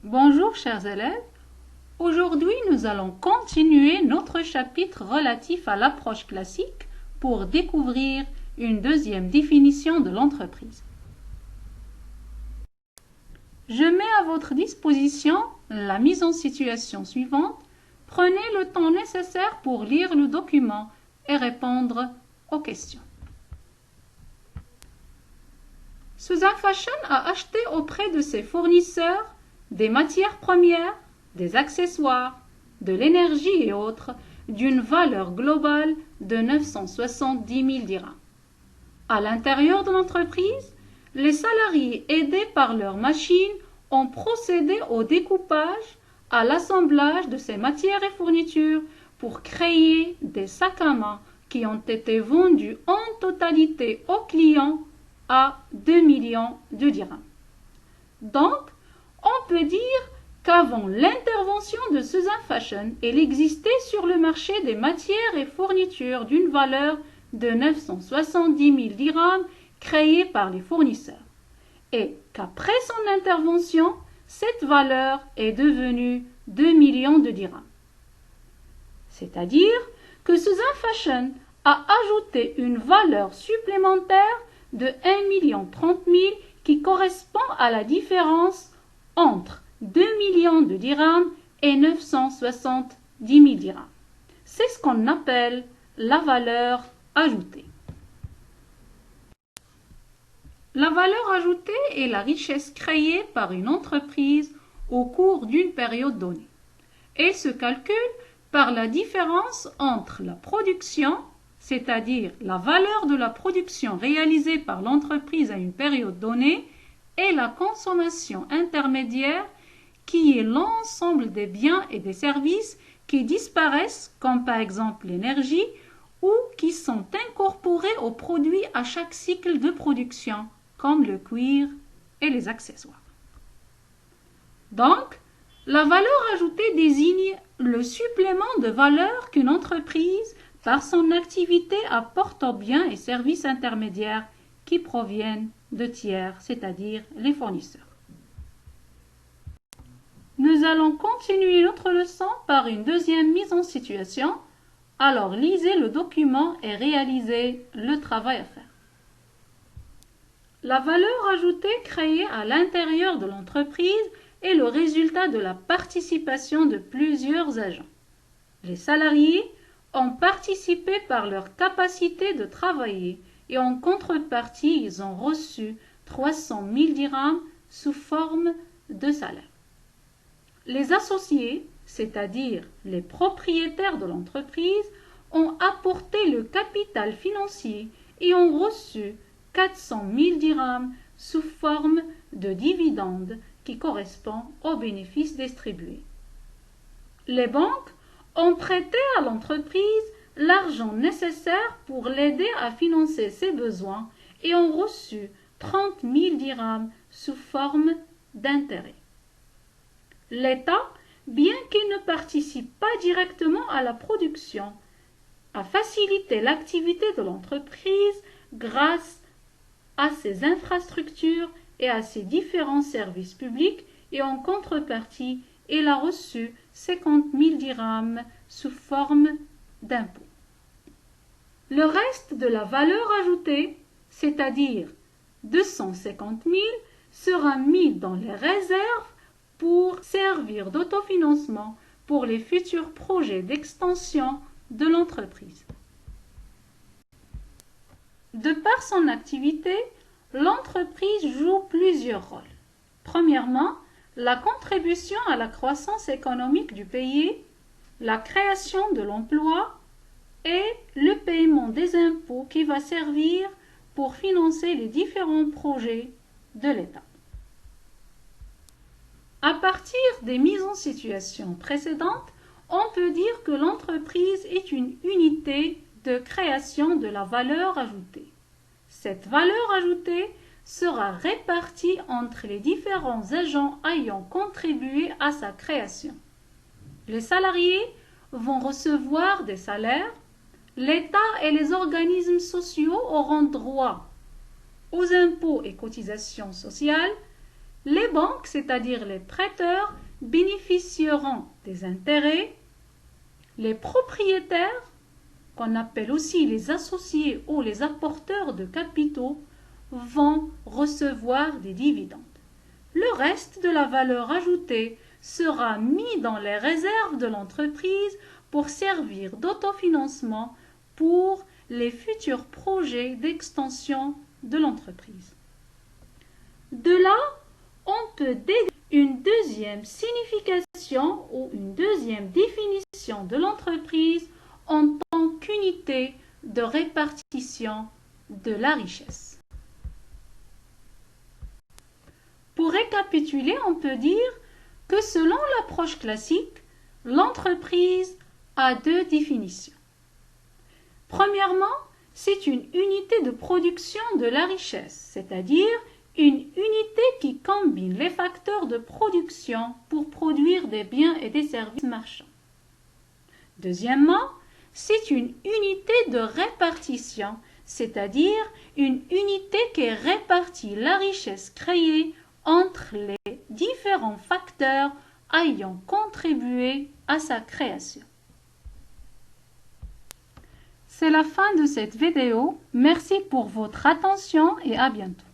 Bonjour chers élèves, aujourd'hui nous allons continuer notre chapitre relatif à l'approche classique pour découvrir une deuxième définition de l'entreprise. Je mets à votre disposition la mise en situation suivante. Prenez le temps nécessaire pour lire le document et répondre aux questions. Susan Fashion a acheté auprès de ses fournisseurs des matières premières, des accessoires, de l'énergie et autres d'une valeur globale de 970 000 dirhams. À l'intérieur de l'entreprise, les salariés aidés par leurs machines ont procédé au découpage, à l'assemblage de ces matières et fournitures pour créer des sacs à main qui ont été vendus en totalité aux clients à 2 millions de dirhams. Donc, on peut dire qu'avant l'intervention de Susan Fashion, il existait sur le marché des matières et fournitures d'une valeur de 970 000 dirhams créées par les fournisseurs, et qu'après son intervention, cette valeur est devenue 2 millions de dirhams. C'est-à-dire que Susan Fashion a ajouté une valeur supplémentaire de 1 30 000 qui correspond à la différence entre 2 millions de dirhams et 970 000 dirhams. C'est ce qu'on appelle la valeur ajoutée. La valeur ajoutée est la richesse créée par une entreprise au cours d'une période donnée et se calcule par la différence entre la production, c'est-à-dire la valeur de la production réalisée par l'entreprise à une période donnée, et la consommation intermédiaire, qui est l'ensemble des biens et des services qui disparaissent, comme par exemple l'énergie, ou qui sont incorporés aux produits à chaque cycle de production, comme le cuir et les accessoires. Donc, la valeur ajoutée désigne le supplément de valeur qu'une entreprise, par son activité, apporte aux biens et services intermédiaires qui proviennent de tiers, c'est-à-dire les fournisseurs. Nous allons continuer notre leçon par une deuxième mise en situation. Alors lisez le document et réalisez le travail à faire. La valeur ajoutée créée à l'intérieur de l'entreprise est le résultat de la participation de plusieurs agents. Les salariés ont participé par leur capacité de travailler et en contrepartie, ils ont reçu 300 000 dirhams sous forme de salaire. Les associés, c'est-à-dire les propriétaires de l'entreprise, ont apporté le capital financier et ont reçu 400 000 dirhams sous forme de dividendes qui correspond aux bénéfices distribués. Les banques ont prêté à l'entreprise l'argent nécessaire pour l'aider à financer ses besoins et ont reçu 30 000 dirhams sous forme d'intérêt. L'État, bien qu'il ne participe pas directement à la production, a facilité l'activité de l'entreprise grâce à ses infrastructures et à ses différents services publics, et en contrepartie, il a reçu 50 000 dirhams sous forme d'impôts. Le reste de la valeur ajoutée, c'est-à-dire 250 000, sera mis dans les réserves pour servir d'autofinancement pour les futurs projets d'extension de l'entreprise. De par son activité, l'entreprise joue plusieurs rôles. Premièrement, la contribution à la croissance économique du pays, la création de l'emploi et le paiement des impôts qui va servir pour financer les différents projets de l'État. À partir des mises en situation précédentes, on peut dire que l'entreprise est une unité de création de la valeur ajoutée. Cette valeur ajoutée sera répartie entre les différents agents ayant contribué à sa création. Les salariés vont recevoir des salaires, l'État et les organismes sociaux auront droit aux impôts et cotisations sociales, Les banques, c'est-à-dire les prêteurs, bénéficieront des intérêts. Les propriétaires, qu'on appelle aussi les associés ou les apporteurs de capitaux, vont recevoir des dividendes. Le reste de la valeur ajoutée sera mis dans les réserves de l'entreprise pour servir d'autofinancement pour les futurs projets d'extension de l'entreprise. De là, on peut dégager une deuxième signification ou une deuxième définition de l'entreprise en tant qu'unité de répartition de la richesse. Pour récapituler, on peut dire que selon l'approche classique, l'entreprise a deux définitions. Premièrement, c'est une unité de production de la richesse, c'est-à-dire une unité qui combine les facteurs de production pour produire des biens et des services marchands. Deuxièmement, c'est une unité de répartition, c'est-à-dire une unité qui répartit la richesse créée entre les différents facteurs ayant contribué à sa création. C'est la fin de cette vidéo. Merci pour votre attention et à bientôt.